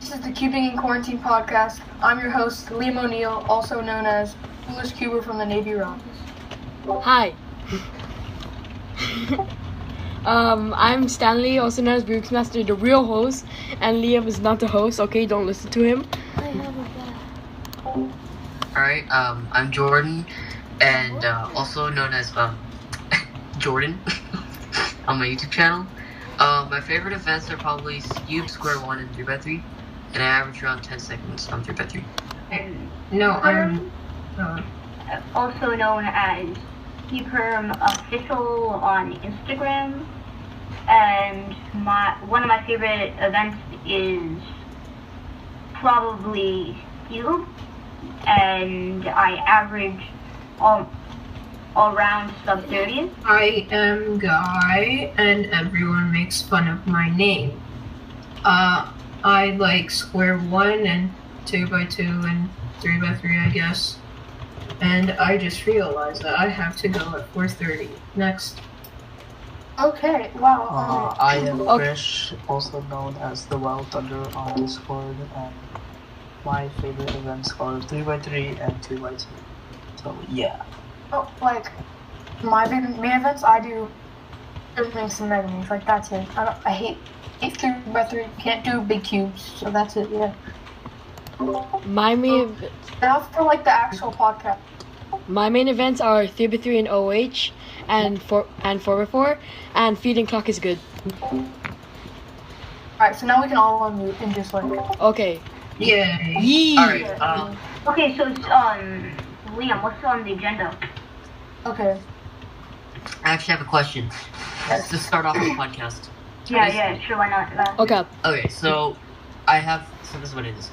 This is the Cubing in Quarantine podcast. I'm your host, Liam O'Neill, also known as Foolish Cuber from the Navy Rocks. Hi. I'm Stanley, also known as Brooksmaster, the real host, and Liam is not the host, okay? Don't listen to him. Alright, I'm Jordan, and also known as Jordan on my YouTube channel. My favorite events are probably Cube, Square 1, and 3x3, and I average around 10 seconds on 3x3. I'm also known as Perm Official on Instagram, and one of my favorite events is probably Cube, and I average all around sub 30. I am Guy, and everyone makes fun of my name. I like Square 1 and 2x2 and 3x3, I guess. And I just realized that I have to go at 4:30. Next. Okay, wow. I am Krish, also known as the Wild Thunder on Discord, and my favorite events are 3x3 and 2x2. So yeah. Oh, like, my main events, I do everything's and measurements, like that's it. I hate 3x3, can't do big cubes, so that's it, yeah. My main Now for like the actual podcast. My main events are 3x3 and OH, and 4x4, and feeding clock is good. Alright, so now we can all unmute and just like... Okay. Yay. Yee! Alright, Okay, so Liam, what's on the agenda? Okay. I actually have a question. Let's just start off the podcast. Yeah, sure, why not? Okay. So this is what it is.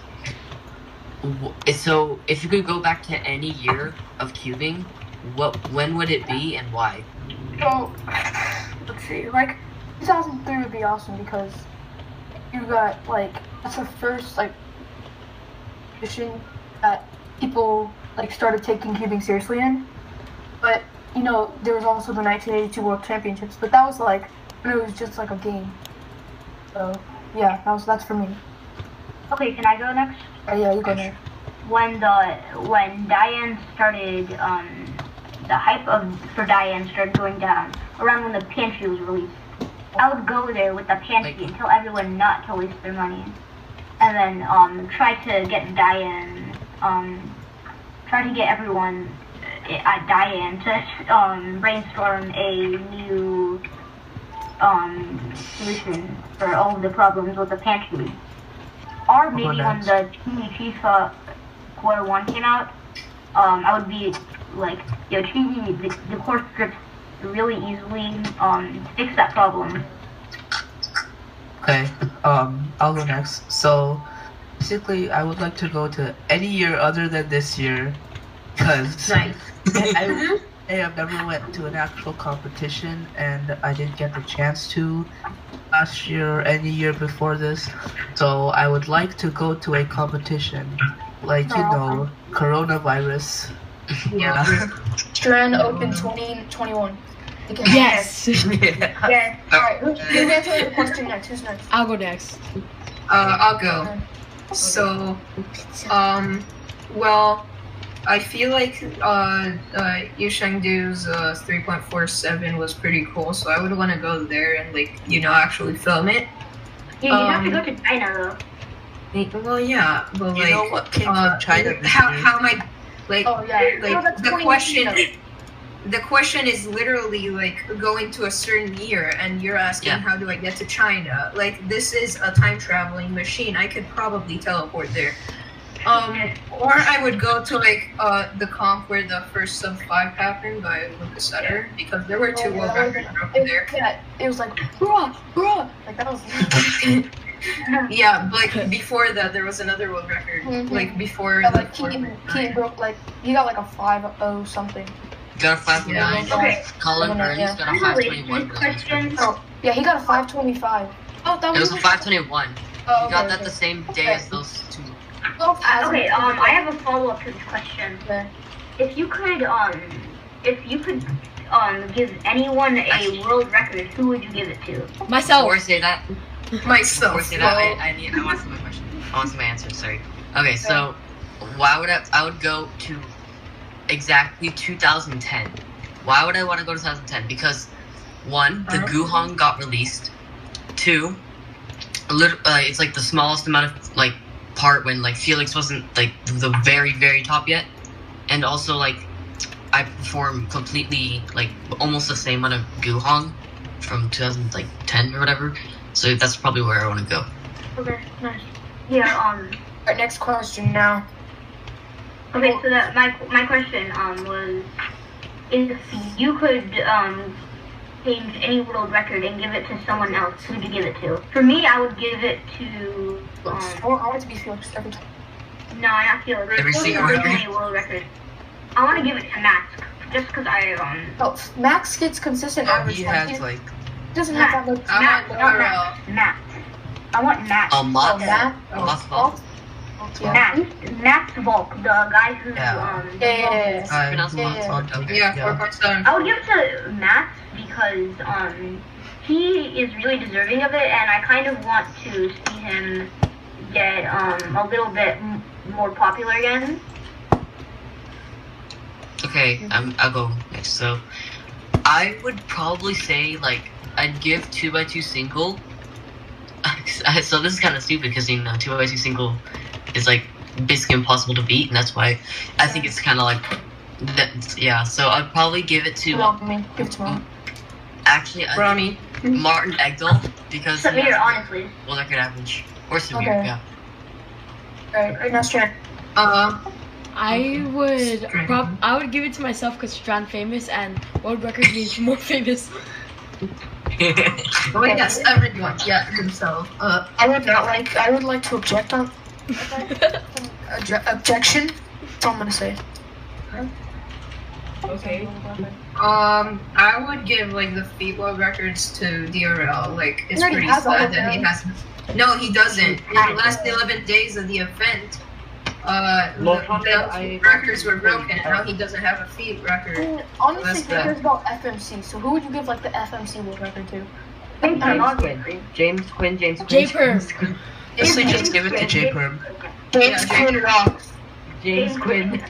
So, if you could go back to any year of cubing, when would it be and why? So, let's see, like, 2003 would be awesome because you got, like, that's the first, like, edition that people, like, started taking cubing seriously in. But, you know, there was also the 1982 World Championships, but that was, like, when it was just, like, a game. So, yeah, that's for me. Okay, can I go next? Yeah, you go next. When Diane started, the hype for Diane started going down, around when the pantry was released, I would go there with the pantry and tell everyone not to waste their money. And then, try to get everyone at Diane to, brainstorm a new, solution for all of the problems with the pantry. Or maybe when the Cheesy Cheese Quarter 1 came out, I would be like, yo, Cheesy, the core strips really easily, fix that problem. Okay, I'll go next. So, basically, I would like to go to any year other than this year, because Nice. I have never went to an actual competition, and I didn't get the chance to last year or any year before this. So I would like to go to a competition, like, you know, coronavirus. Yeah. Strand Open 2021. Yes! Yeah. Alright, who's answering the question next? Who's next? I'll go next. I'll go. So, well, I feel like Yushengdu's 3.47 was pretty cool, so I would want to go there and, like, you know, actually film it. Yeah, you have to go to China though. Well, yeah, but You like, know what came from China this how year? am I, like, Oh, yeah. like the question is literally like going to a certain year, and you're asking how do I get to China? Like, this is a time traveling machine. I could probably teleport there. Or I would go to like the comp where the first sub 5 happened by Lucas Sutter, because there were two world records broken there. Yeah, it was like, bruh, like that was... Yeah, but like before that there was another world record. Like before Yeah, the like Keaton broke, like, he got like a 5.0 something. Got a 5.9. Okay. Colin Burns got a 5.21. Question. Oh, yeah, he got a 5.25. Oh, that It was... was a 5.21. Oh, He got okay, that okay. the same day as those two. Oh, Okay, I have a follow-up to this question. Okay. If you could give anyone a world record, who would you give it to? Myself. Before I say that, Myself. Before I say that, I want to see my question. I want to see my answer. Sorry. Okay, so why would I would go to exactly 2010. Why would I want to go to 2010? Because one, the Guhong got released. Two, it's like the smallest amount of like part when like Felix wasn't like the very very top yet, and also like I performed completely like almost the same amount of Guhong from 2010 or whatever. So that's probably where I want to go. Okay, nice. Yeah. Alright, next question now. Okay, so that my question was, if you could change any world record and give it to someone else, who would you give it to? For me, I would give it to. I want it to be Felix every time. No, not Felix. Every single Any world record. I want to give it to Max, just because I Oh, Max gets consistent average. He points. has like. He doesn't have that much. Max, not Max. I want Max. Matt. Matt. Matt's fault. Max Volk, the guy who Yeah. Pronounce Matt's fault. Okay. Yeah, 4.7. I would give it to Max because he is really deserving of it, and I kind of want to see him get a little bit more popular again. Okay, I'll go next. So, I would probably say like I'd give 2x2 single. So this is kind of stupid because 2x2 single is like basically impossible to beat, and that's why I think it's kind of like that. Yeah, so I'd probably give it to. Give it to me. Actually, Rami. Martin Egdahl because he Samir, has honestly. world record average, or Samir. Okay. Yeah. Alright, now Strand. I would give it to myself because Strand famous and world record means more famous. Oh yes, everyone. Yeah, himself. I would like to object on. Objection. That's all I'm gonna say. Okay. I would give like the feet world records to DRL. Like it's He already pretty has all sad of that he them. has. No, he doesn't. In the last 11 days of the event, the records were broken, and now he doesn't have a feet record. And honestly, That's who bad. cares about FMC? So who would you give like the FMC world record to? James Quinn. J-Perm. Honestly, just give it to J-Perm. James Yeah, Quinn rocks. James Quinn.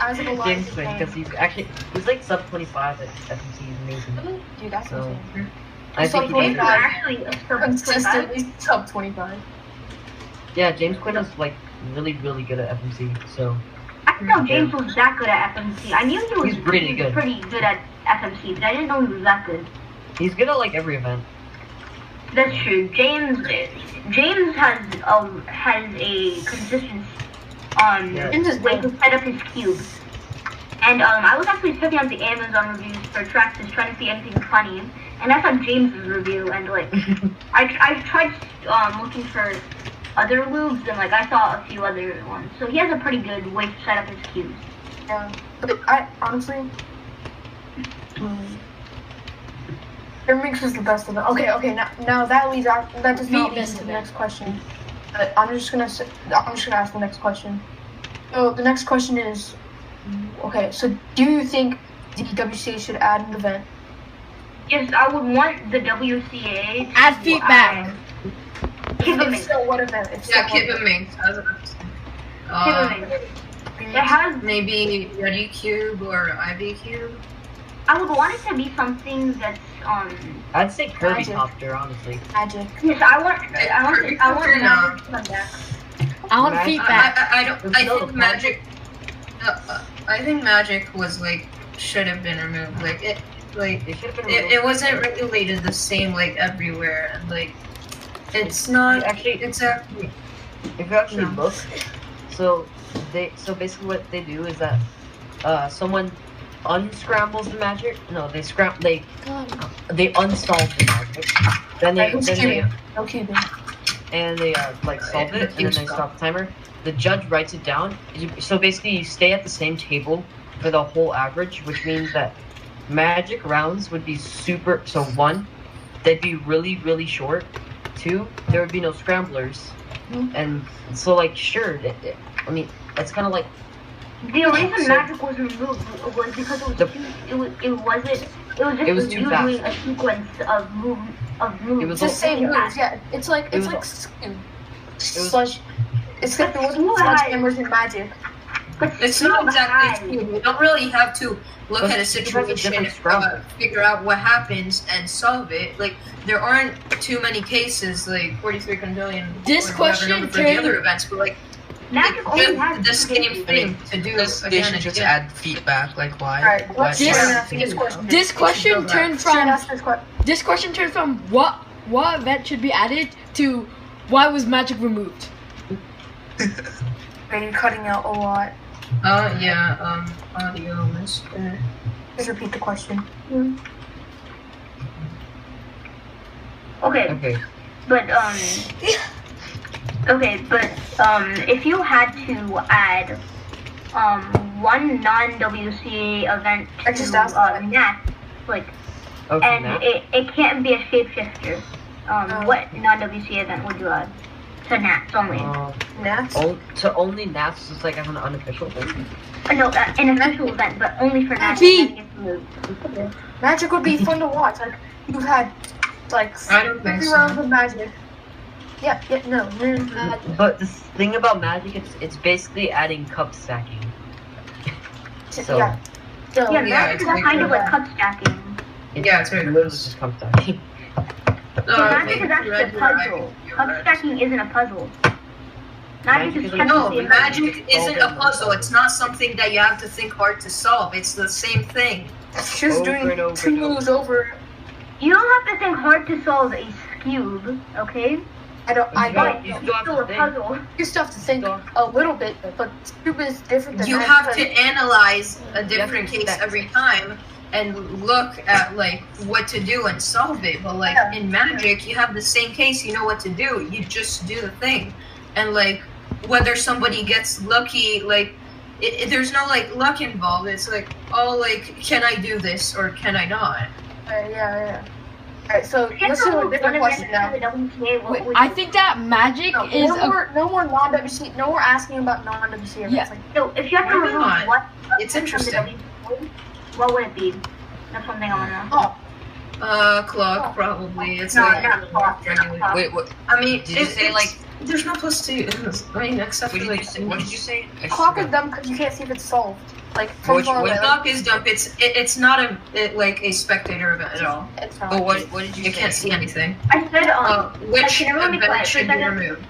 As of a James Quinn, because he's like sub 25 at FMC. He's amazing. Dude, that's So, insane. I think he James did. is actually a sub 25. Consistently sub 25. Yeah, James Quinn is like really good at FMC. So I didn't know James was that good at FMC. I knew he was He's pretty good. pretty good at FMC, but I didn't know he was that good. he's good at like every event. That's true. James has a consistent James is way good. to set up his cubes. And I was actually checking out the Amazon reviews for tracks, just trying to see anything funny. And I saw James's review, and like I tried looking for other lubes, and like I saw a few other ones. So he has a pretty good way to set up his cubes. Yeah. But I honestly. Mix is the best of them. Okay. Now that leads out. That does not lead to the next question. I'm just gonna ask the next question. So the next question is, okay. So do you think the WCA should add an event? Yes, I would want the WCA to Add feedback. Give If so, what event? If so, Yeah, what keep event? it mixed. It has. Maybe Yeti Cube or IV Cube. I would want it to be something that's I'd say Kirby Magic. Copter, honestly. Magic. Yes, I want Magic to come back. I want Magic. feedback. I think Magic was like should have been removed. Like it They should have been removed. it wasn't regulated the same like everywhere, and like it's not Actually- exactly. If you actually look, so basically what they do is that someone unscrambles the magic. No, they unsolve the magic. Then they No cubing. and they like solve it, and then they stop the timer. The judge writes it down. So basically, you stay at the same table for the whole average, which means that magic rounds would be super. So one, they'd be really short. Two, there would be no scramblers, and so like sure, I mean it's kind of like The reason Magic was removed was because it was just It was you too fast. doing a sequence of of moves. It was Just also- same moves, yeah. It's like It was- sludge. Except it wasn't sledgehammers and magic. But It's not Steel exactly has- true. You don't really have to look But at a it has a situation, different strength. figure out what happens, and solve it. Like, there aren't too many cases, like 43 quintillion. This or whatever question number for the turned- other events, but like, Magic only just has the two same cases. thing to do. This they again should and just again. add feedback. Like why? Alright, Why- let's This- Sharon why- ask this question. This question turned Sharon, from ask this question. this question turned from what event should be added to why was magic removed? Wait, you're cutting out a lot. Yeah, audio is Just repeat the question. Okay, Okay. but if you had to add one non-WCA event I just to asked that. NAT, like, Okay. and now. it can't be a shapeshifter, what non-WCA event would you add to NATs only? Nats? To only Nats is like as an unofficial thing. No, an official event, but only for NATs. B. And then it gets removed. Magic would be fun to watch. Like, you've had, like, I don't think 50 so. rounds of magic. Yeah, no. Magic. But the thing about Magic, it's basically adding cup stacking. So Yeah. So, Yeah, yeah, Magic it's is like kind of like that. cup stacking. Yeah, it's very literally close. just cup stacking. So Magic is actually a Red, you're right, puzzle. you're Cup right. stacking isn't a puzzle. Magic Magic is is a- No, technically a magic puzzle. isn't a puzzle. It's not something that you have to think hard to solve. It's the same thing. it's just Over doing and over 2 and over. moves over. You don't have to think hard to solve a cube, okay? I don't. But You it's still have still to a think. puzzle. You still have to think a little bit, but cube is different than You that have because- to analyze a different to case expect. every time and look at like what to do and solve it. But like Yeah. in Magic, you have the same case. You know what to do. You just do the thing, and like whether somebody gets lucky, like there's no like luck involved. It's like, oh, like can I do this or can I not? Yeah. Alright, so If you let's had do to a move different one question event now. to the WTA, what would I you- think that Magic No, is no more non-WC. No more asking about non-WC events. Yeah. Like, So if you had to Why remove not? one It's event from the interesting. WTA, what would it be? That's one thing I want to know. Clock probably. It's No, like not clock, not regular. clock. Wait, what? I mean, Did you say it's- like? There's no plus two. I mean, except What for did like you say? What did you say? I clock is forgot. dumb because you can't see if it's solved. Like from Which- far which away. Clock is dumb. It's not like a spectator event at all. It's not. But what did you You say? can't see anything. I said, Which can everyone be event quiet for a should be second? removed?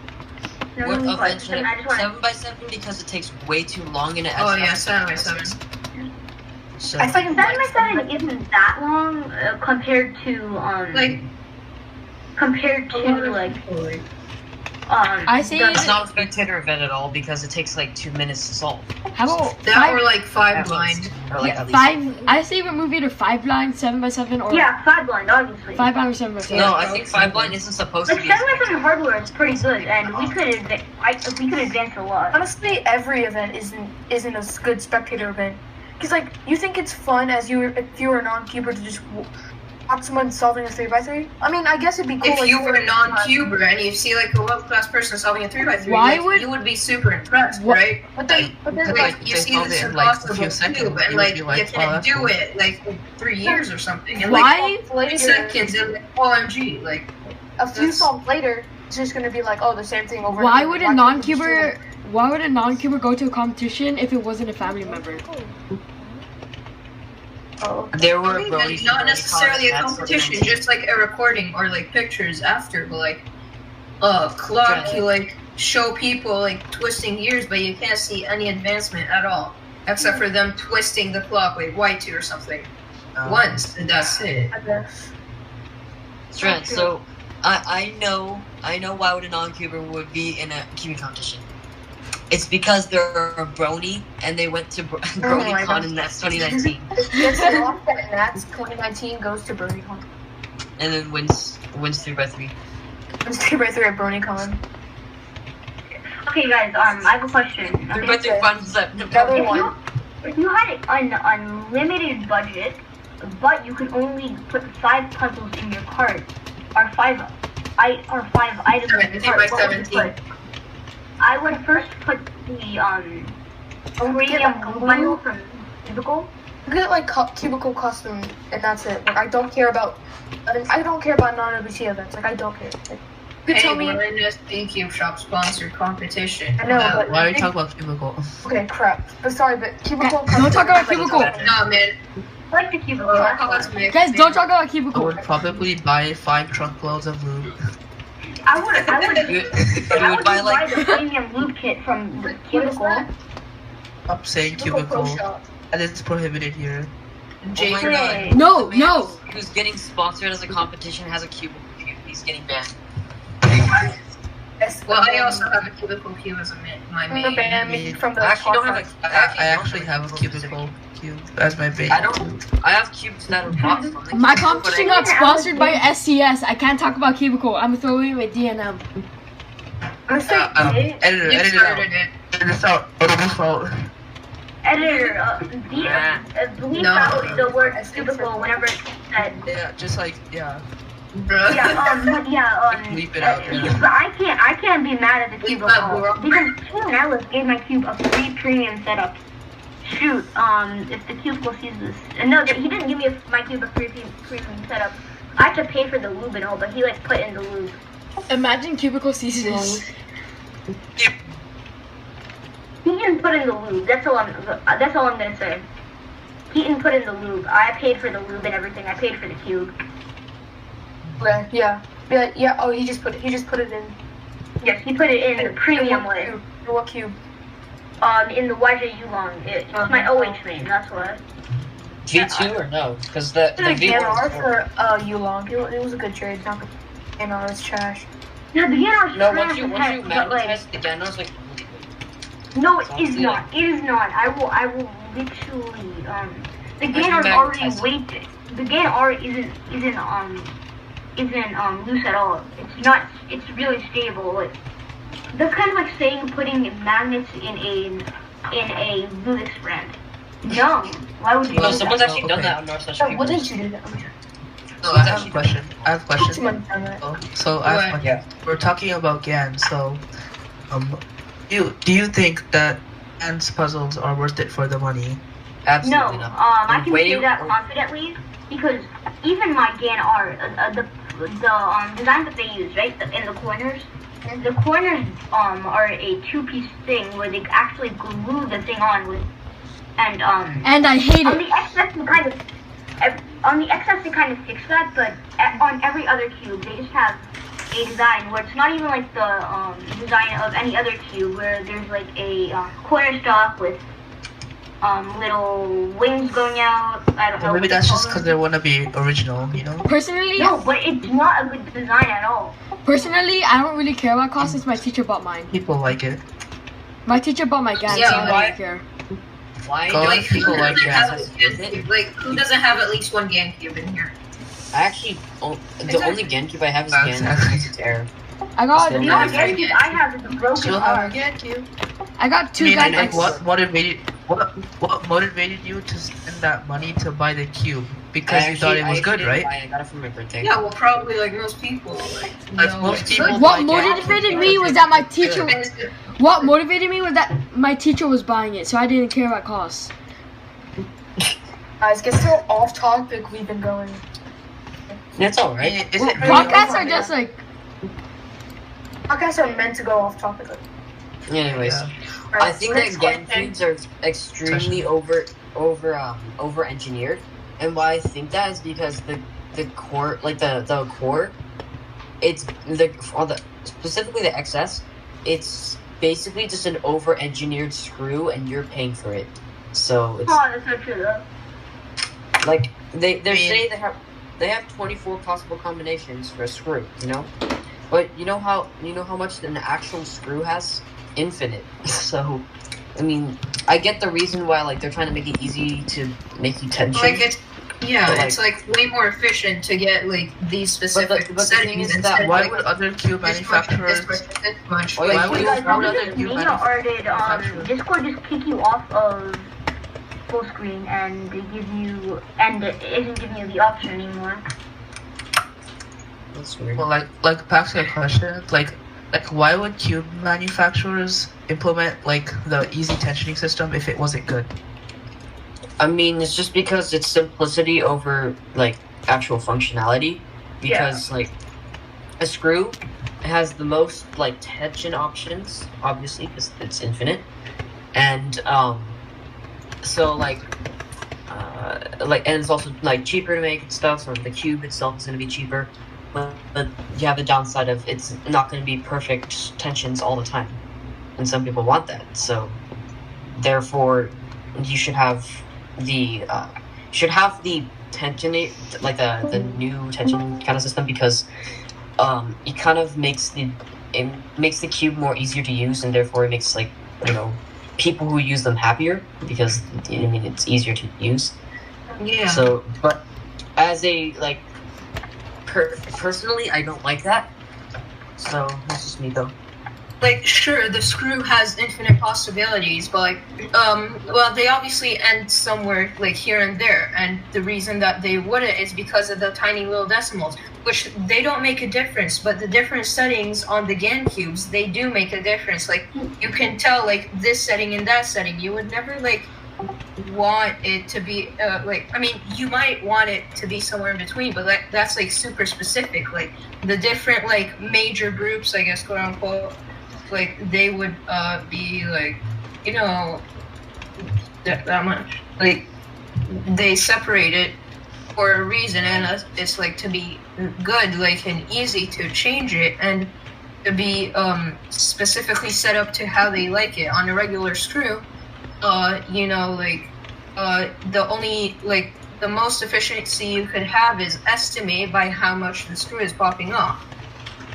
no, What no, event should I just want 7x7 because it takes way too long and it Oh adds yeah, up to 7x7. So I think 7x7 isn't that long compared to Like like I say the- it's not a spectator event at all because it takes like 2 minutes to solve. how about that or five, like 5 At blind. least. Or like yeah, at least. 5 I say remove either 5 blind, 7x7 or yeah, 5 blind obviously. 5 blind or 7x7. No, I think 5 blind isn't supposed to Like be. a 7x7 hardware is pretty good, and we could advance a lot. Honestly, every event isn't a good spectator event. Cause like you think it's fun as if you were a non-cuber to just watch someone solving a 3x3. I mean, I guess it'd be cool. If like, you were a non-cuber and you see like a world-class person solving a 3x3, Why like, would- you would be super impressed, What- right? But then Like Like, you they see solve this it in, like, a impossible few seconds, cube, you and would like be you like, oh, can't that's do cool. it like in 3 years or something, and Why? like 3 seconds and like OMG, like a few solves later, it's just gonna be like, oh, the same thing over. Why and would over. a Why can't you just non-cuber do why would a non-cuber go to a competition if it wasn't a family member? it? Oh, There were I mean, Brodies not who necessarily a already caught competition, that sort of just like a recording or like pictures after, but like clock, Yeah. you like show people like twisting gears, but you can't see any advancement at all, except for them twisting the clock like Y2 or something once, and that's it. I guess. Strand, so I know why would a non-cuber would be in a cubing competition. It's because they're a brony and they went to my BronyCon God. and that's 2019 Gets lost and that's 2019 goes to BronyCon. and then wins 3x3. It's 3x3 at BronyCon. Okay, guys, I have a question. Okay? 3x3 finals that Another If you, one. if you had an unlimited budget, but you could only put 5 puzzles in your cart, or 5 items in your 17 cart, by what would you 17. put? I would first put the Don't get premium like bundle from physical. get like cubicle custom, and that's it. Like I don't care about non-OBT events. Like I don't care. Like, you Hey, tell me. we're in this Cube Shop sponsored competition. I know, but Why are you talking about cubicle? okay, crap. But sorry, but cubicle. Don't talk about cubicle. No, man. I like the cubicle. Guys, don't talk about I cubicle. would probably buy 5 truckloads of lube. I would You would buy buy like the premium lube kit from the cubicle. Stop saying cubicle. And it's prohibited here. oh my god. No, The man no. Who's getting sponsored as a competition has a cubicle cube. He's getting banned. Yes, Well, I also have a cubicle cube as my the main. band from the I actually don't podcast. have I actually have a cubicle cube as my base. I don't. I have cubes that are bought from the My cubicle, but competition I- got sponsored by SCS. I can't talk about cubicle. I'm throwing away DNM. I'm gonna say Editor, You edit it out. started it. Edit this out. Edit this out. Editor, bleep No. out the word cubicle whenever it's said. Yeah, just like, yeah. Bruh. Bleep it out, yeah. But I can't be mad at the Bleep cubicle out, bro. because Team Ellis gave my cube a free premium setup. Shoot, if the cubicle sees this, no, he didn't give me my cube a free premium setup. I had to pay for the lube and all, but he like put in the lube. Imagine cubicle sees this. He didn't put in the lube. That's all I'm gonna say. He didn't put in the lube. I paid for the lube and everything. I paid for the cube. okay, yeah. Oh, he just put it in. Yes, he put it in the premium way. In what cube? In the YJ Yulong. It's my OH main. That's why. V2 or no? Because the The V1 GNR is for Yulong. It was a good trade. Not the GNR is trash. No, the GNR's No, trash once you as heck, but, magnetize the Genos, like no, it Sounds is good. not. It is not. I will literally the you GNR's already magnetize it? weighted. The GNR isn't loose at all. It's not. It's really stable. Like, that's kind of like saying putting magnets in a Linux brand. No, why would you no, do someone's that? actually done Okay. that on North Slash Oh, what did you do that? So I have a question. I have a Too question. much on that. So I have a question. Yeah. We're talking about GAN, so do you think that GAN's puzzles are worth it for the money? No, Absolutely not. I can Way say that or- confidently because even my GAN R, the design that they use, right, in the corners are a two-piece thing where they actually glue the thing on with, and And I hate on it. the XS they kind of fix that, but on every other cube they just have a design where it's not even like the design of any other cube where there's like a corner stock with little wings going out. I don't know. Or maybe what that's they just call because them. they want to be original, you know? Personally, No, but it's not a good design at all. I don't really care about cost since my teacher bought mine. People like it. My teacher bought my GAN, Yeah, so I don't why- really care. Why? Oh, Like, people who like doesn't that. have a GameCube? Like, who doesn't have at least one GameCube in here? I actually, the only GameCube I have is Exactly. GaN. It's Terror. I got The The Yeah, only GameCube I have is a broken Still have a arm. GameCube. I got I two mean, GAN like, X. what motivated you to spend that money to buy the cube? Because you thought it was good, right? I got it for my birthday. Yeah, well, probably like most people. Like no, most it's people good. What buy GaN motivated because me was that my teacher good. was. What motivated me was that my teacher was buying it, so I didn't care about costs. Guys, get so off topic we've been going. It's I alright. mean, is Well, it really podcasts over are just there? like Podcasts are meant to go off topic. Anyways, Yeah. I think Next that GaN question. cubes are extremely over engineered, and why I think that is because the core, like the core, it's specifically the XS, it's basically just an over engineered screw, and you're paying for it. So it's Oh, that's not true though. like they I mean- say they have 24 possible combinations for a screw, you know, but you know how much an actual screw has? Infinite. So I mean, I get the reason why, like, they're trying to make it easy to make you tension. Like it's But, like- it's like way more efficient to get like these specific but the thing settings is instead that of Why like would other cube this much, manufacturers? this much. Why Why would would you- Guys, why would this other is cube Mania Arted, manufacturers? Discord just kick you off of full screen and they give you, and it isn't giving you the option anymore. That's weird. Well, like back to the question, like why would cube manufacturers implement like the easy tensioning system if it wasn't good? I mean, it's just because it's simplicity over like actual functionality. Because like a screw has the most like tension options, obviously, because it's infinite, and so and it's also like cheaper to make and stuff. So the cube itself is going to be cheaper, but you have the downside of it's not going to be perfect tensions all the time, and some people want that. So therefore, you should have the tension, like the new tension kind of system, because it kind of makes the cube more easier to use, and therefore it makes like people who use them happier, because I mean it's easier to use. Yeah. So, but as a like personally, I don't like that. So that's just me though. Like, sure, the screw has infinite possibilities, but like, well, they obviously end somewhere like here and there, and the reason that they wouldn't is because of the tiny little decimals, which they don't make a difference, but the different settings on the GAN cubes, they do make a difference. Like, you can tell like this setting and that setting. You would never like want it to be like, I mean, you might want it to be somewhere in between, but that's like super specific. Like the different like major groups, I guess, quote unquote, like they would be like, that much. Like they separate it for a reason, and it's like to be good, like, and easy to change it, and to be specifically set up to how they like it. On a regular screw, the only like the most efficiency you could have is estimate by how much the screw is popping off,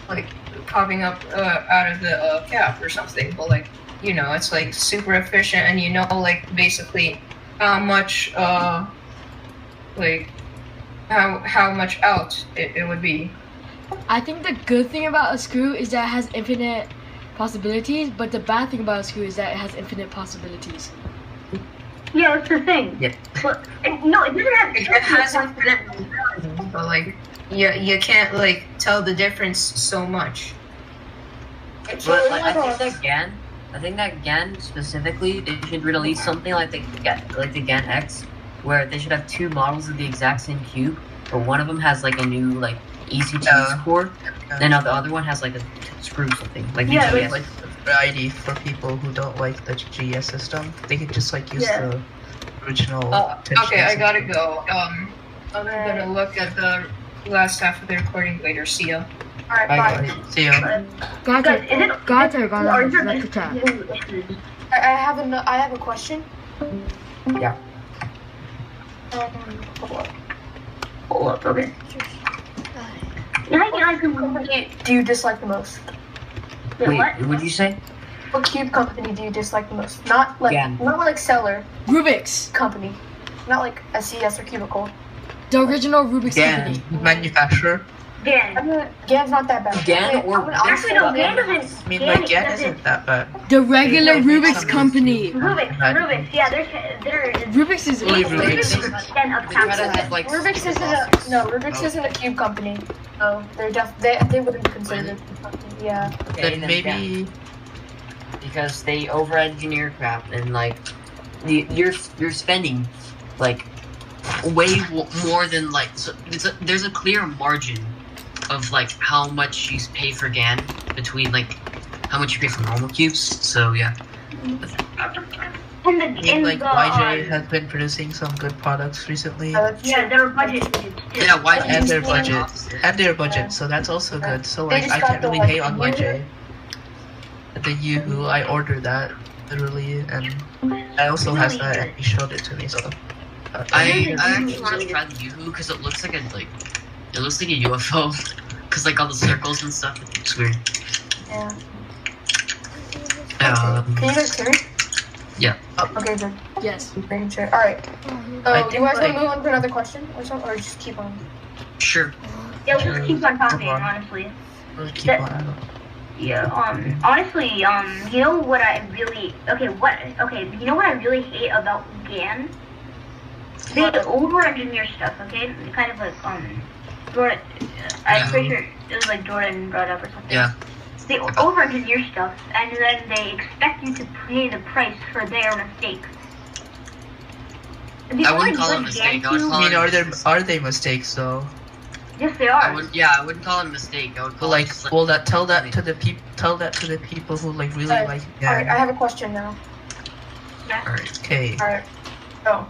like popping up out of the cap or something. But like, it's like super efficient, and like basically how much like how much out it would be. I think the good thing about a screw is that it has infinite possibilities, but the bad thing about a screw is that it has infinite possibilities. Yeah, that's the thing. Yeah. But no, it doesn't have. It has infinite possibilities, but like you can't like tell the difference so much. But like, I think that GAN specifically, they should release something like the GAN X, where they should have two models of the exact same cube, but one of them has like a new like easy to use core, and the other one has like a screw something like Yeah, GS. like variety for people who don't like the GS system. They could just like use the original. Okay, I gotta go. I'm gonna look at the last half of the recording later. See ya. Alright, bye. See ya. Gotcha. Is it? Gotcha. Or is there just new issues? I have a question. Yeah. Hold up. Okay. Yeah, Company do you dislike the most? Wait, what? what'd you say? What cube company do you dislike the most? Not like seller Rubik's. company. Not like a CS or Cubicle. The original Rubik's GAN company. manufacturer. GAN. GAN's not that bad. GAN Wait, or I'm gonna Actually, no, GAN I doesn't. mean, like GAN isn't that bad. The regular They make Rubik's some company. Rubik's. Yeah, they're. Rubik's is Only evil. Rubik's. Then up They try to top. have like Rubik's isn't a cube company. So they wouldn't be considered a cube company. Yeah. Okay, Then maybe. because they over-engineer crap, and like you're spending like way more than like there's a clear margin of like how much you pay for GAN between like how much you pay for normal cubes. So yeah. And I mean, like YJ has been producing some good products recently. Yeah, their budget too. Yeah, why And their budget. budget, so that's also good. So They like, just I got can't the, really like, hate on YJ. The Yoo-hoo, I ordered that literally, and I also has that, and he showed it to me. So I actually want to try the Yoo-hoo because it looks like a UFO. Cause like all the circles and stuff, it looks weird. Yeah. Um, Can you guys hear me? Yeah. Okay, good. Yes. Making sure. Alright. I So, think, you guys want like- to move on to another question or something, or just keep on? Sure. Yeah, we'll just keep on talking, Hold on. honestly. we'll keep on. Yeah, honestly, you know what I really, you know what I really hate about GAN? They over-engineer stuff, okay? Kind of like, Jordan, I'm pretty sure it was like Jordan brought up or something. Yeah. They over-engineer stuff, and then they expect you to pay the price for their mistakes. The I only wouldn't call it a good mistake. I would GameCube. call I mean, it are they mistakes though? Yes, they are. I wouldn't call it a mistake. I would call Like, it just, well, tell that to the people who like really like it. Yeah. Alright, I have a question now. Alright. Okay. Alright. So,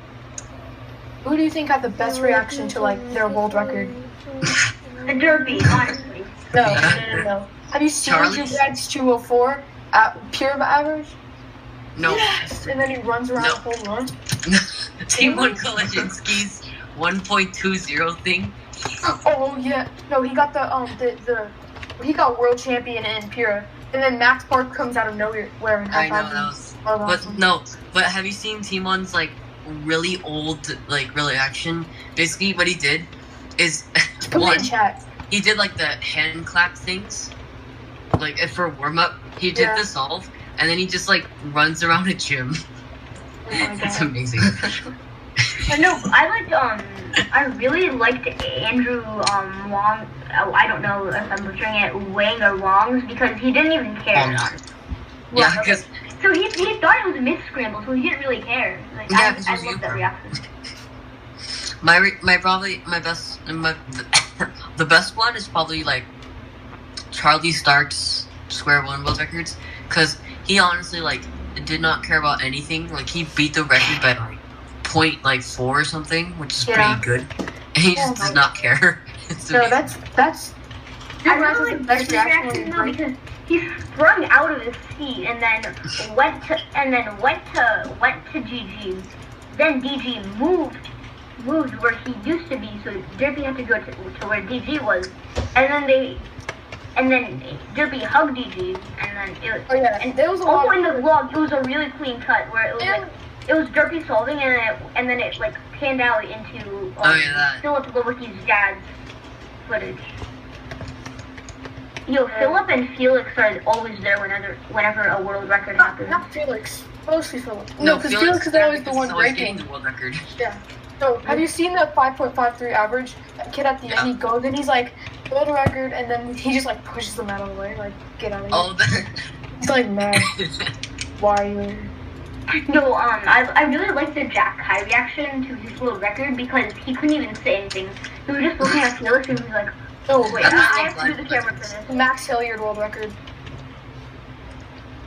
who do you think had the best reaction to like their world record? The Derby, honestly. No. Have you seen Charlie's? Jubrad's 204 at pure average? No. Yes. And then he runs around No. the whole run. T1 Koleshinski's 1.20 thing. Oh yeah. No, he got he got world champion in Pura. And then Max Park comes out of nowhere and I know high-fives that him. was. Oh, But awesome. no. But have you seen T1's like really old like reaction? Basically, what he did is Just put me one. in chat. He did like the hand clap things, like if for warm up. He did Yeah. the solve, and then he just like runs around a gym. Oh my It's god. amazing. No, I really liked Andrew Wong. Oh, I don't know if I'm butchering it, Wang or Wongs, because he didn't even care. Wong. Yeah, okay. because So he thought it was a missed scramble, so he didn't really care. Like, Yeah, because it I was love that you. reaction. the best one is probably like Charlie Stark's Square One world records, because he honestly like did not care about anything. Like he beat the record by like .4 or something, which is Yeah. pretty good, and he just does not care. It's No, amazing. that's I Your really the like best his reaction reaction when though you because he sprung out of his seat and then went to GG. Then DG moved where he used to be, so Derpy had to go to where DG was, and then Derpy hugged DG, and then Oh yeah, and there was a lot also in of the vlog it was a really clean cut where it was like it was Derpy solving and then it like panned out into that. Philip Lowerke's dad's footage. Yo, Philip and Felix are always there whenever a world record happens. not Felix, mostly Felix. No, because Felix is there always the because one he's always breaking. getting the world record. Yeah. So have you seen the 5.53 average? That kid at the end, he goes and he's like world record, and then he just like pushes them out of the way, like get out of here. Oh, He's like mad. Why are you here? No, I really liked the Jack Kai reaction to his world record because he couldn't even say anything. He was just looking at Felix and he was like, Oh wait, wait, I have to do the camera for this. Max Hilliard world record.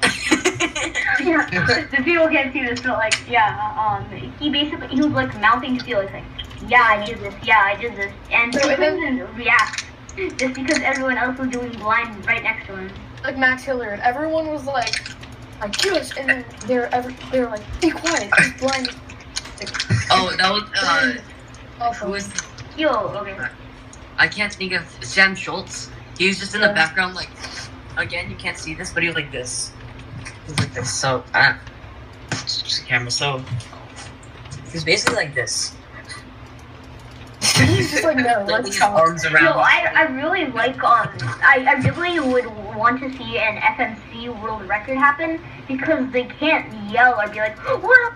The people can't see this, but like, yeah, he was like mouthing to Felix like, yeah, I did this, and So, he and then- couldn't react just because everyone else was doing blind right next to him. Like Max Hilliard, everyone was like Jewish, and then they're like, be quiet, he's blind. oh, that was who Awful. was? Yo, okay. I can't think of Sam Schultz. He was just in the Yeah. background, like again, you can't see this, but he was like this. He was like this. So it's just a camera. So he was basically like this. He's just like no, Like, let's his talk. arms around. Yo, I really like I really would want to see an FMC world record happen because they can't yell or be like, what?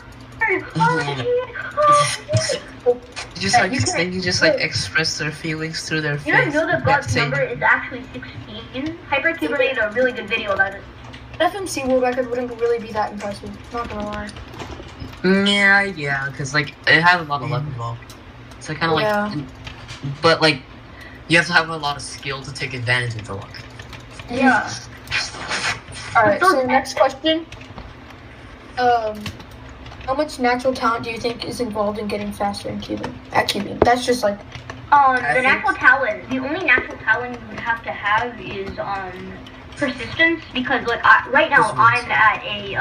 Just Yeah, like you they can't- can just like express their feelings through their You guys face. know that God's That's it. number is actually 16? Hypercuber made a really good video about it. FMC world record wouldn't really be that impressive. Not gonna lie. Yeah, because like it has a lot of luck involved. So kind of Yeah. like, but like you have to have a lot of skill to take advantage of the luck. Yeah. All right. So next question. How much natural talent do you think is involved in getting faster in cubing? At cubing, that's just like The think- natural talent, the only natural talent you would have to have is persistence because like right now I'm at a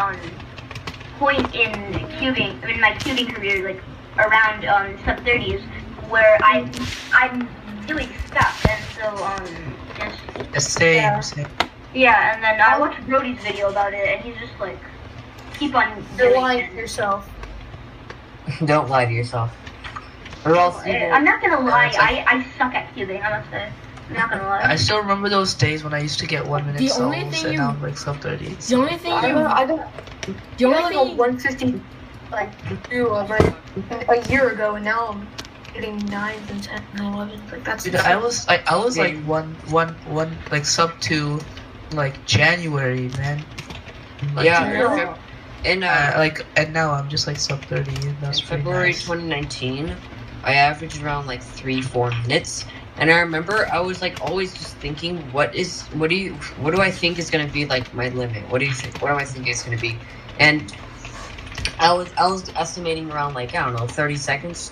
point in my cubing career like around sub 30s where I'm really stuck and so The same. Yeah. same. yeah, and then I watched Brody's video about it and he's just like keep on you're doing lying it. to yourself. Don't lie to yourself, or else you I'm not gonna lie, it's like- I suck at cubing, I must say. I'm not gonna lie. I still remember those days when I used to get 1 minute The only solves thing and you- now I'm like sub 30. The only thing I you, got the only like a thing, 150 like right a year ago, and now I'm getting 9s and 10s and 11s. Like that's Dude, I was like one like sub 2 like January, man. Like, yeah. Yeah. In and now I'm just like sub 30. And that's in pretty February nice. 2019, I averaged around like 3-4 minutes. And I remember I was like always just thinking, what do I think is gonna be like my limit? What do you think? What do I think it's gonna be? And I was estimating around like, I don't know, 30 seconds.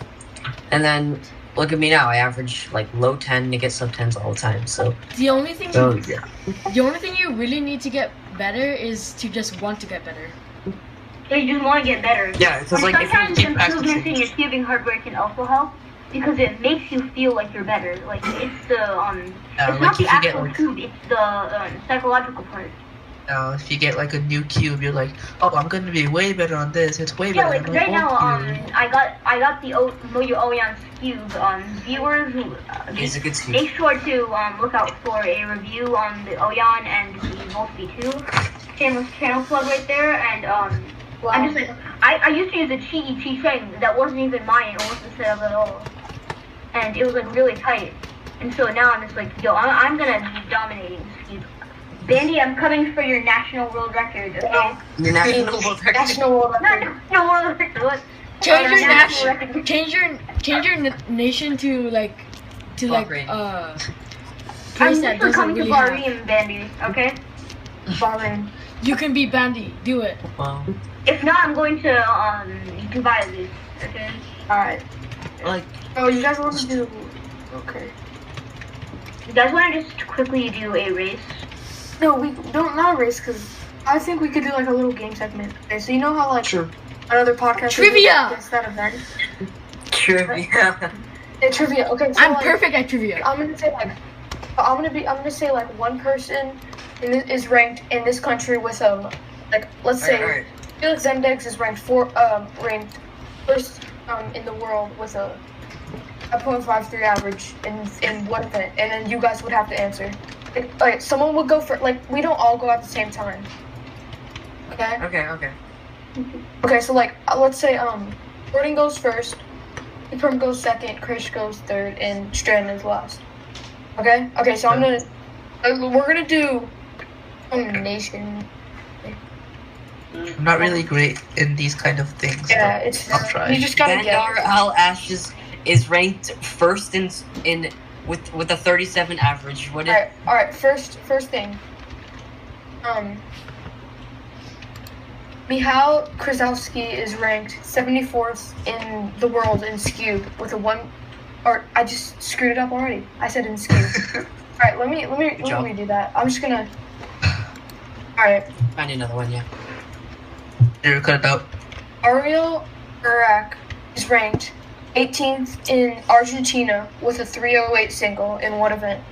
And then look at me now. I average like low 10 to get sub 10s all the time. So The only thing yeah. the only thing you really need to get better is to just want to get better. So you just want to get better. Yeah, because like if you Sometimes keep improvements in practicing, your cubing hardware can also help because it makes you feel like you're better. Like it's the it's not the actual cube, it's the psychological part. If you get like a new cube, you're like, oh, I'm gonna be way better on this. It's way Yeah, better like than my right now, old cube. I got the Moyo Oyan's cube. Viewers, it's a good cube. make sure to look out for a review on the Oyan and the Volt V2. Shameless channel plug right there. And I'm just like, I used to use a Chi Cheng that wasn't even mine. It wasn't set up at all, and it was like really tight. And so now I'm just like, yo, I'm gonna be dominating this cube. Bandy, I'm coming for your national world record, okay? Your national world record. National world record. No world record. What? Change your national nation. record. Change your nation to like Bahrain. I'm place that literally doesn't coming really to have. Bahrain, Bandy, okay? Bahrain. You can be Bandy. Do it. Well, If not, I'm going to Dubai at least, okay? Alright. like Oh, you guys want to do... Okay. You guys want to just quickly do a race? No, we don't, not a race, because I think we could do like a little game segment. Okay, so you know how like Sure. another podcast Trivia! gets that event? trivia. Yeah, trivia. Okay, so I'm like, perfect at trivia. I'm gonna say like one person is ranked in this country with like let's say Alright. Felix Zendex is ranked ranked first in the world with a 0.53 average in one event, and then you guys would have to answer. Like someone would go for like we don't all go at the same time. Okay. Okay. Okay, so like let's say Jordan goes first, Perm goes second, Krish goes third, and Strand is last. Okay. Okay, so we're gonna do nation. I'm not really great in these kind of things. Yeah, but it's I'll try. you just gotta Bandar get. Al Ash is ranked first in with a 37 average. What is All right. First thing. Michał Krasowski is ranked 74th in the world in Scube with a 1. Or I just screwed it up already. I said in Scube. All right, let me job. redo that. I'm just gonna. All right, find another one? Yeah. You're cut it out. Ariel Urak is ranked 18th in Argentina with a 308 single in what event?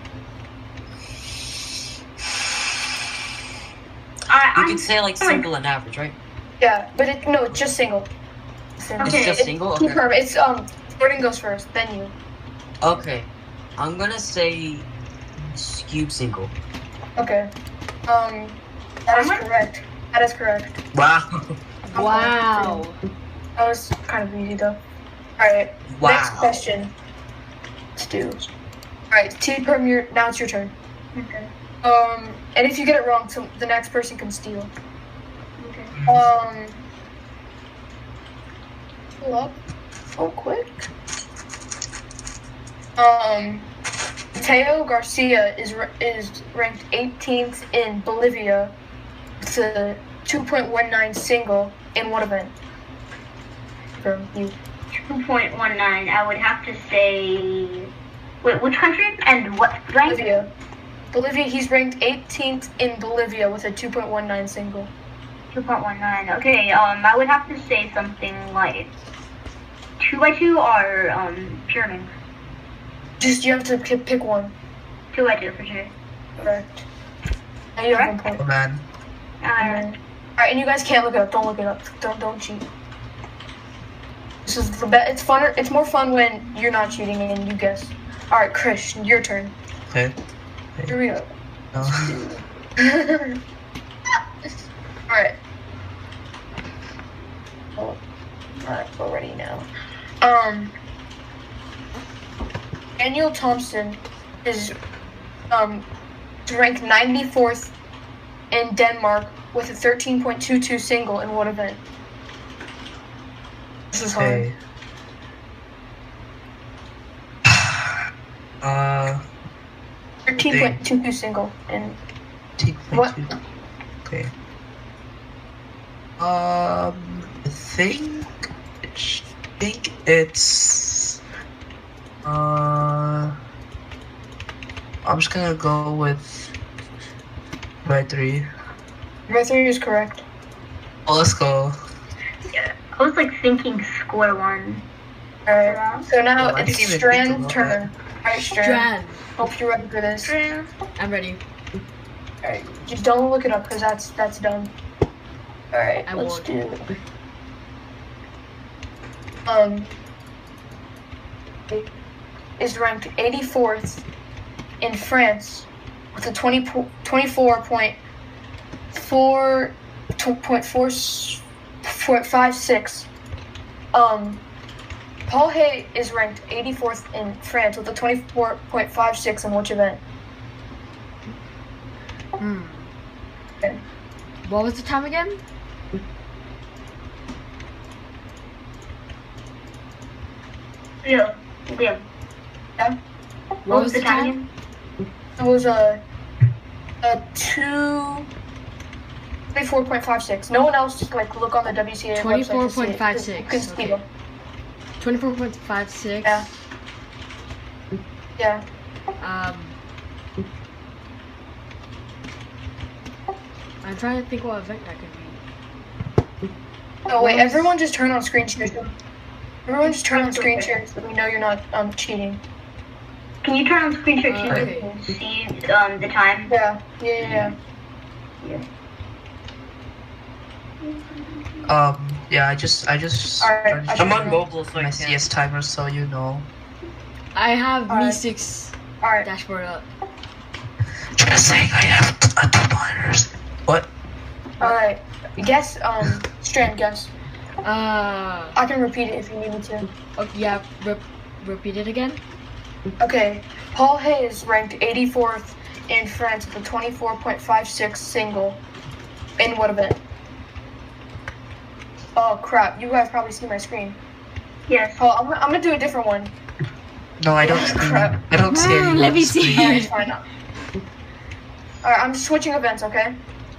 You could say like single and average, right? Yeah, but it's just single. It's just single. Okay. It's Jordan goes first, then you. Okay. I'm gonna say Scube single. Okay. That is correct. That is correct. Wow. Wow. That was kind of easy though. Alright. Wow. Next question. Let's do. Alright, T-Perm, now it's your turn. Okay. And if you get it wrong, so the next person can steal. Okay. Pull up. Oh, quick. Mateo Garcia is ranked 18th in Bolivia with a 2.19 single in what event? From you. 2.19. I would have to say. Wait, which country and what rank? Bolivia, he's ranked 18th in Bolivia with a 2.19 single. 2.19. Okay. I would have to say something like 2x2 or German. Just you have to pick one. 2x2 for sure. Correct. Now you have 1 point. Oh man. Alright, and you guys can't look it up. Don't look it up. Don't cheat. This is the best. It's funner. It's more fun when you're not cheating and you guess. All right, Krish, your turn. Okay. Here we go. No. All right. All right, we're ready now. Daniel Thompson is ranked 94th in Denmark with a 13.22 single in what event? This is hard. Okay. 13.22 single in 13.2. what? Okay. I think it's I'm just gonna go with by 3. Number 3 is correct. Oh, let's go. Yeah, I was like thinking square 1. Alright, so now Oh, I it's didn't even think Strand's about turn. Alright, Strand. Strand. Hope you're ready for this. I'm ready. Alright, just don't look it up because that's dumb. Alright, I let's won't. do. Is ranked 84th in France with a 24.56. Paul Hay is ranked 84th in France with a 24.56 in which event? Okay. What was the time again? Yeah. Yeah. What was the time? It was a 24.56. No one else just like look on the WCA website to see it, 'cause you can see Okay. them. 24.56. Yeah. Yeah. I'm trying to think what event that could be. Oh wait, everyone just turn on screen shares. Everyone just turn on screen shares so we know you're not cheating. Can you turn on screen share too Okay. to see the time? Yeah. Yeah, I just Alright, started I'm on mobile, so I my can't. CS timer, so you know. I have Alright. Me6 Alright. dashboard up. Just saying, I have 2 monitors. What? Alright. Guess Strand, guess. I I can repeat it if you need me to. Okay, yeah, repeat it again. Okay. Paul Hay is ranked 84th in France with a 24.56 single. In what event? Oh crap, you guys probably see my screen. Yes. Oh, I'm gonna do a different one. No, I don't see. Crap. I don't see any. Let me on screen. see. Alright, fine. Alright, I'm switching events, okay?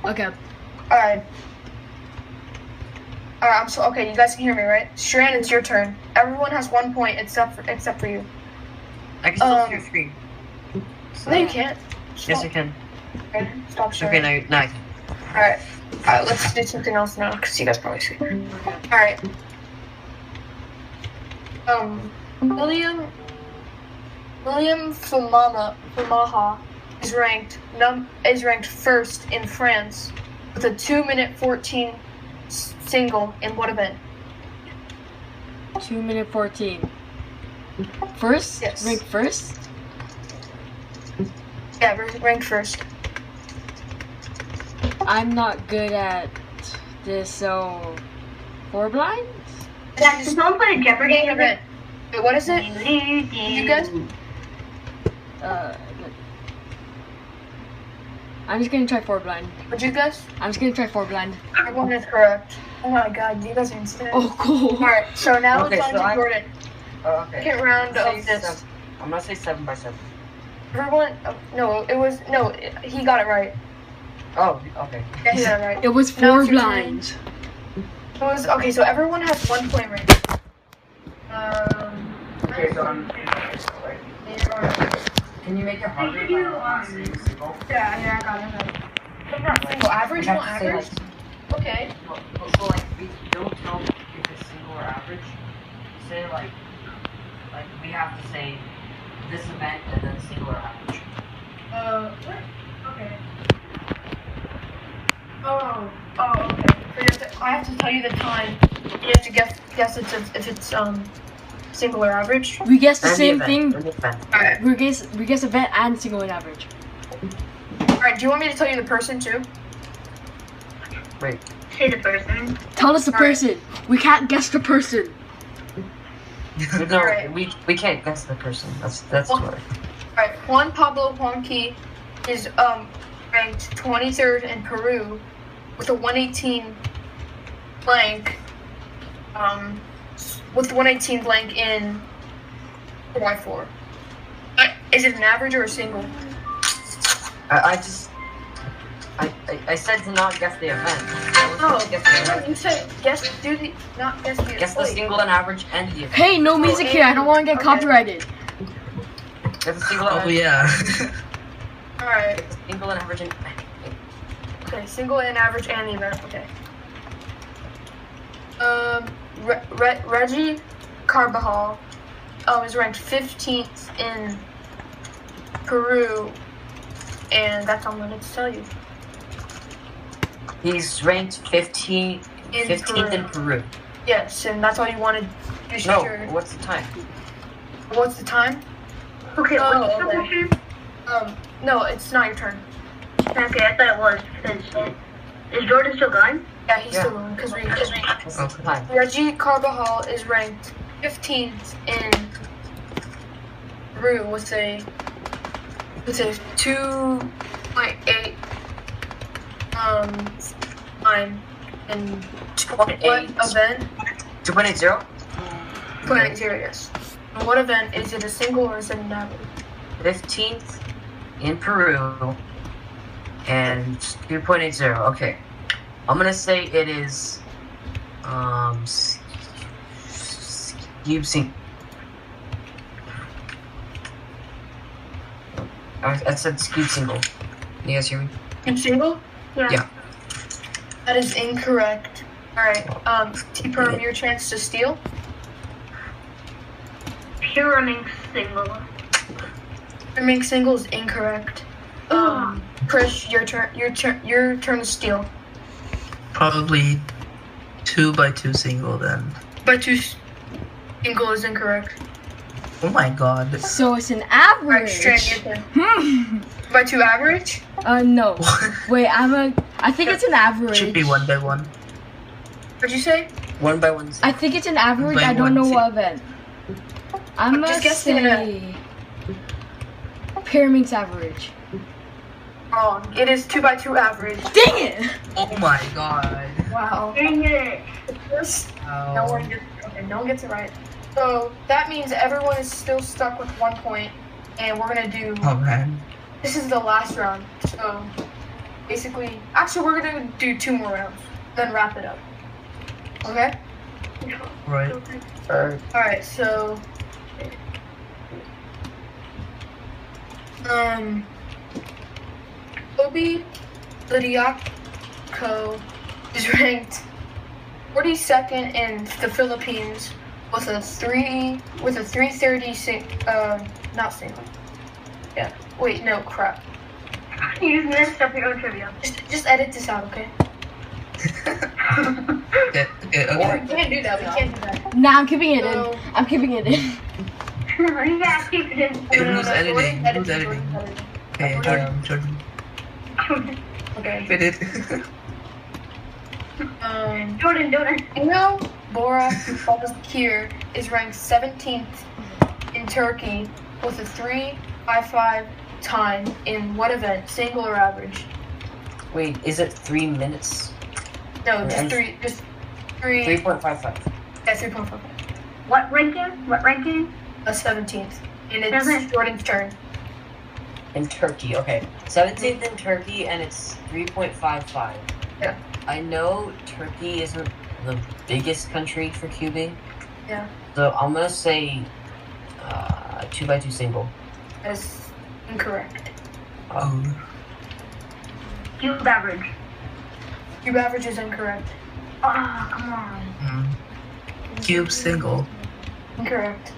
Okay. Alright. Alright, okay, you guys can hear me, right? Strand, it's your turn. Everyone has 1 point except for you. I can still see your screen. So- No, you can't. Yes, I can. Okay, stop sharing. Okay, now I can. Alright. Alright, let's do something else now, because you guys probably see. Alright. William Famaha is ranked first in France with a 2-minute 14 single in what event? 2 minute 14. First? Yes. Rank first? Yeah, ranked first. I'm not good at this, so 4 blinds? Can someone put a Jeopardy Game event. Wait, what is it? You guys? I'm just gonna try 4 blind. What'd you guess? I'm just gonna try 4 blind. Everyone is correct. Oh my god, you guys are insane. Oh, cool. Alright, so now Okay, it's on so to I- Jordan. Oh, okay. Second round Say of this. I'm gonna say 7 by 7. Everyone, he got it right. Oh, okay. Yeah, he got it right. It was Now 4 it's your blinds. It was, okay, so everyone has 1 point right Okay, so I'm. Can you make it harder? Yeah, I got it. Not single, average, You no have to say, average. Okay. So like, we don't tell if it's single or average. Say like we have to say this event and then single or average. What? Okay. Oh, okay. So I have to tell you the time. You have to guess if it's single or average. We guessed the And same event, thing. and the event. Alright. We guess event and single and average. Alright, do you want me to tell you the person too? Wait. say the person. Tell us the Alright. person. We can't guess the person. No, Alright. we can't guess the person. That's Well- correct. Alright, Juan Pablo Juanqui is ranked 23rd in Peru with a 118 blank, with 118 blank in 4x4. Is it an average or a single? I said to not guess the event. You said guess the event. Guess the single and average and the event. Hey, no music here. I don't want to get copyrighted. Guess the single and Oh average. yeah. Alright. Single and average and. Okay, single and average and the event. Okay. Reggie Carbajal is ranked 15th in Peru, and that's all I'm going to tell you. He's ranked 15th in Peru. Yes, and that's all you wanted. No, what's the time? What's the time? Okay, what's the okay. question? No, it's not your turn. Okay, I thought it was. Because, is Jordan still going? Yeah, he's Yeah. still going because What's the time? Reggie Carbajal is ranked 15th in Peru with a 2.8 time in what 2.8. event? 2.80? 2.80, yes. And what event is it? A single or is it an average? 15th in Peru and 2.80. Okay. I'm gonna say it is cube sync. I said cube single. Can you guys hear me? In single? Yeah. That is incorrect. Alright, T-Perm, your chance to steal. Pyramid single. Pyramid single is incorrect. Chris, your turn to steal. Probably 2x2 single then. By 2 single is incorrect. Oh my god. So it's an Alright, average. Strand, your turn. By 2 average? No. Wait, I think it's an average. Should be 1x1. What'd you say? 1x1. I think it's an average. By I don't know one, what event. I'm gonna Just guess the say Pyramid's average. Wrong. It is 2x2 average. Dang it! Oh my god. Wow. Dang it. First, Wow. no one gets it right. So that means everyone is still stuck with 1 point, and we're gonna do. Oh man. This is the last round. So basically, actually, we're gonna do 2 more rounds, then wrap it up. Okay. Right. Or All right. So. Kobe Lidiaco is ranked 42nd in the Philippines with a 330 not single. Yeah. Wait, no, crap. You just messed up your own trivia. Just edit this out, okay? Okay, We can't do that. We can't do that. Nah, I'm keeping it No. in. I'm keeping it in. You gotta keep it in. Hey, No, who's no, editing? Jordan Who's editing? Jordan Okay, Jordan. Okay. Fit it. Jordan. Eno Bora Bakir is ranked 17th in Turkey with a 3.55 time in what event? Single or average? wait, is it 3 minutes? No, Or just and- three. Just three. 3.55. Yeah, 3.5. What ranking? 17th. And it's Doesn't- Jordan's turn. In Turkey, okay. 17th in Turkey, and it's 3.55. Yeah. I know Turkey isn't the biggest country for cubing. Yeah. So I'm gonna say 2x2 single. That's incorrect. Oh. Cube average. Cube average is incorrect. Oh, come on. Cube single. Incorrect.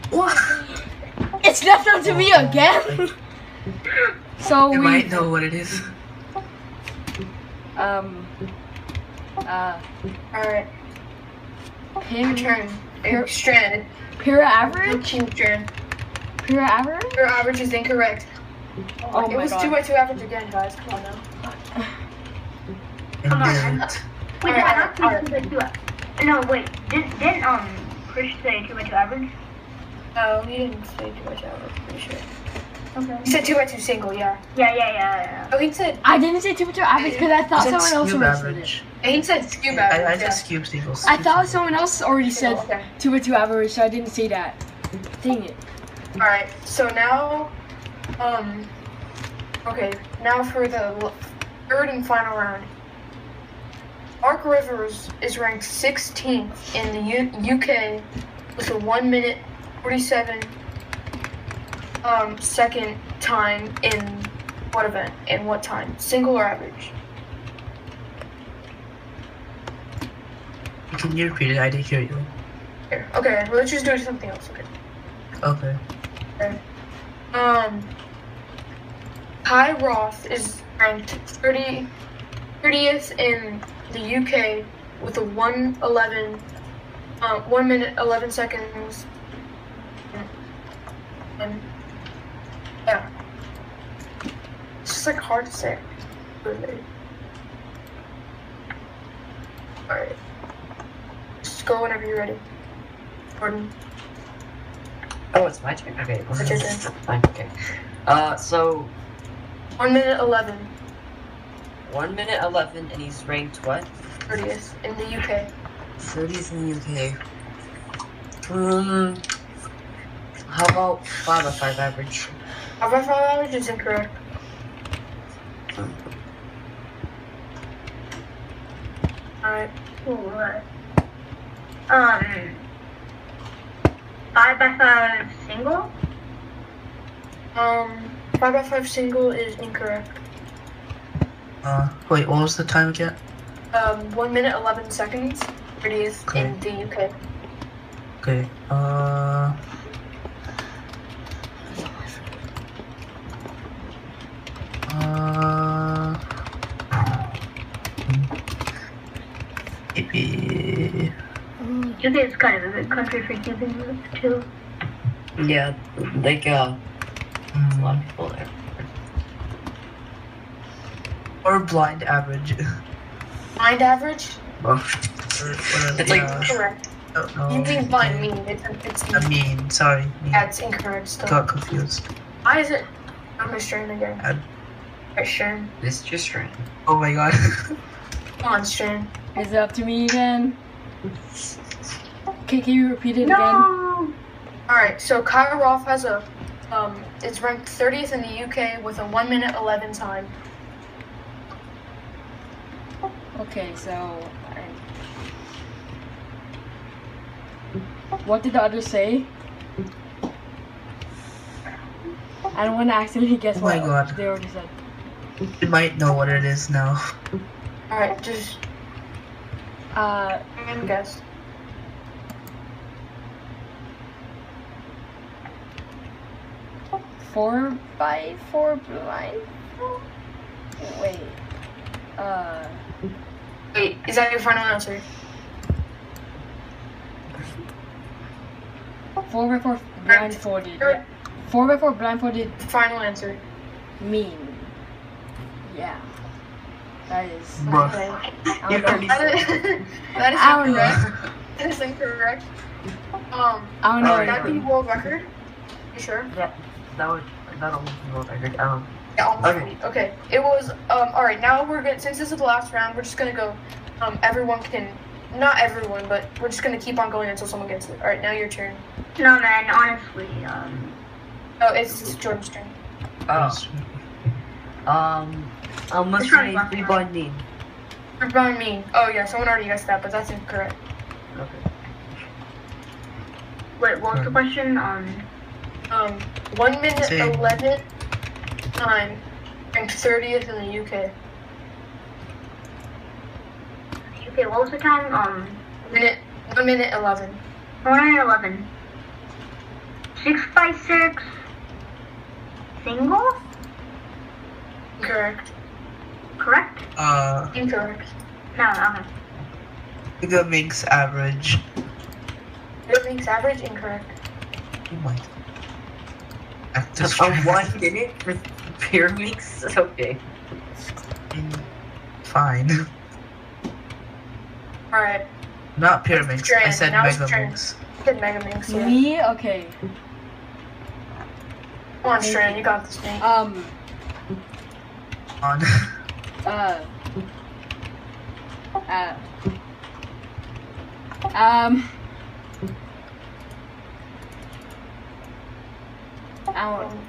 What? It's left up to me again. So You we might know what it is. Alright, your turn. Pure- Strand. pure average. Cube Strand. Pure average. Your average is incorrect. Oh It my was god. 2x2 average again, guys. Come on now. Come on. Invent. Wait, Alright, I asked alright. you to do it. No, wait. Didn't Chris say 2x2 average? No, he didn't say 2x2 average. Pretty sure. Okay. He said 2x2 single, yeah. Yeah. Oh, he said. I didn't say 2x2 average because I thought I said someone else cube already said it. average. He said cube average. I yeah. said cube singles. I thought someone else already said Okay. 2x2 average, so I didn't say that. Dang it. Alright, so now, okay, now for the third and final round. Mark Rivers is ranked 16th in the UK with a 1 minute 47 second time in what event? In what time? Single or average? Can you repeat it? I didn't hear you. Here. Okay, well, let's just do something else. Okay. Okay. Kai Roth is ranked 30th in the UK with a 1 minute 11 seconds. And yeah, it's just like hard to say. All right, just go whenever you're ready. Jordan. Oh, it's my turn. Okay. It's your turn. Fine. Okay. So 1 minute 11. 1 minute 11, and he's ranked what? 30th in the UK. 30th in the UK. How about 5x5 average? 5x5 average is incorrect. Alright. What? 5x5 single? 5x5 single is incorrect. Wait, what was the time again? 1 minute 11 seconds. 30th Okay. in the UK. Okay, maybe... UK is kind of a big country for keeping with, too. Yeah, like, a lot of people there. Or blind average. Blind average? It's like- Correct. I don't know. You mean blind mean. It's I mean, sorry. Mean. yeah, it's incorrect still. Got confused. Why is it? I'm a strain again. Ad- Alright, Strain. It's just right. Oh my god. Come on, Strain. Is it up to me again? Okay, can you repeat it again? No! Alright, so Kai Roth has a, it's ranked 30th in the UK with a 1 minute 11 time. Okay, so... What did the others say? I don't want to accidentally guess Oh my what God. they already said. You might know what it is now. Alright, just guess. Four by four blind. Wait. Wait, is that your final answer? 4x4 blindfolded. 4x4 blindfolded Final answer. mean. Yeah. That is. Bruh. Okay. I'm pretty That sure. is, that is I don't incorrect. know. That is incorrect. I don't know. Would that be world record? You sure? That'll be world record. Yeah, almost. Okay. It was alright, now we're gonna, since this is the last round, we're just gonna go everyone can, not everyone, but we're just gonna keep on going until someone gets it. Alright, now your turn. No, man, honestly, Oh, it's Jordan's turn. Oh. Let's It's probably say not 3 right. blind mean. You're by me. Oh yeah, someone already guessed that, but that's incorrect. Okay. wait, what was the question? 1 minute Same. 11 time, ranked 30th in the UK. Okay, what was the time? 1 minute 11. 111. 6x6 single? Incorrect. Correct? Incorrect. No, okay. The Minx average. It makes average incorrect. Oh my. Active 1 minute for pyramids? Okay. Fine. Alright. Not pyramids. I Strand. said Now it's Mega Strand. Minx. Good Mega Minx, yeah. Me? Okay. Come on, Strand, you got this, man. On. Uh,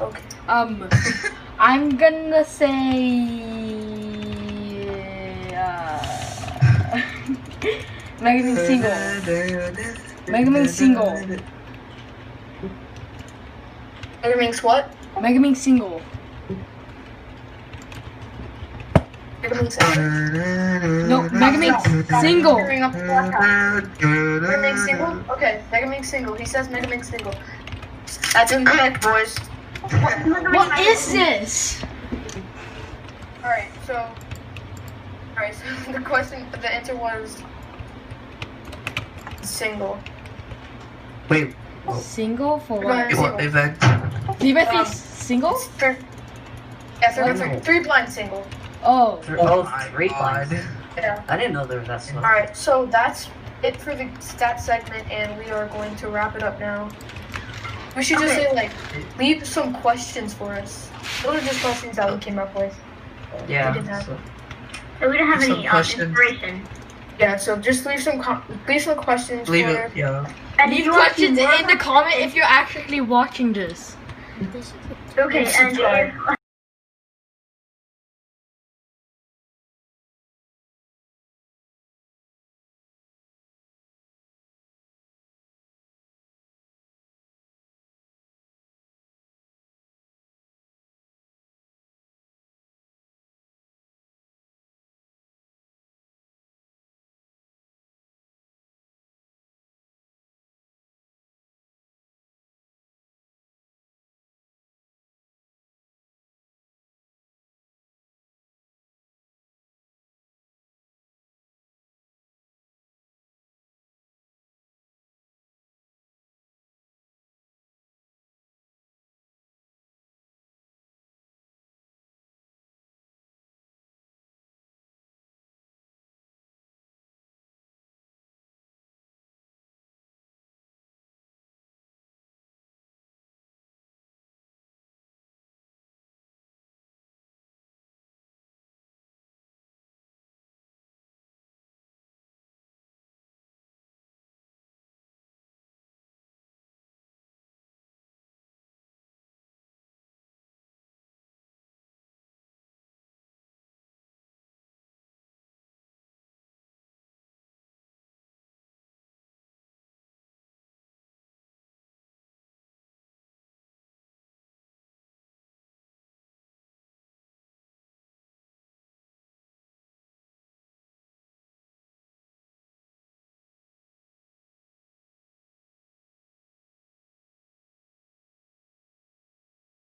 Okay. I'm gonna say Mega Man single. Mega Man single. Mega Man's what? Mega Man single. Mega Man's single. No, Mega Man single. Clearing up the blackout. Mega Man single? Okay, Mega Man single. He says Mega Man single. That's incorrect, boys. What is this? Alright, so the answer was single. Wait, Single for Right. what? what event? Do you guys think single? Yeah, What? three blind single. Oh, Oh, my 3 God. blinds. Yeah. I didn't know there was that slow. Alright, so that's it for the stat segment, and we are going to wrap it up now. We should just say, like, leave some questions for us. Those are just questions that we came up with. Yeah. We didn't have. so- So we don't have Some any questions. inspiration. Yeah, so just leave some questions Leave for it, yeah. And leave if you want to questions see more in the comment if you're actually watching this. Okay, and subscribe. if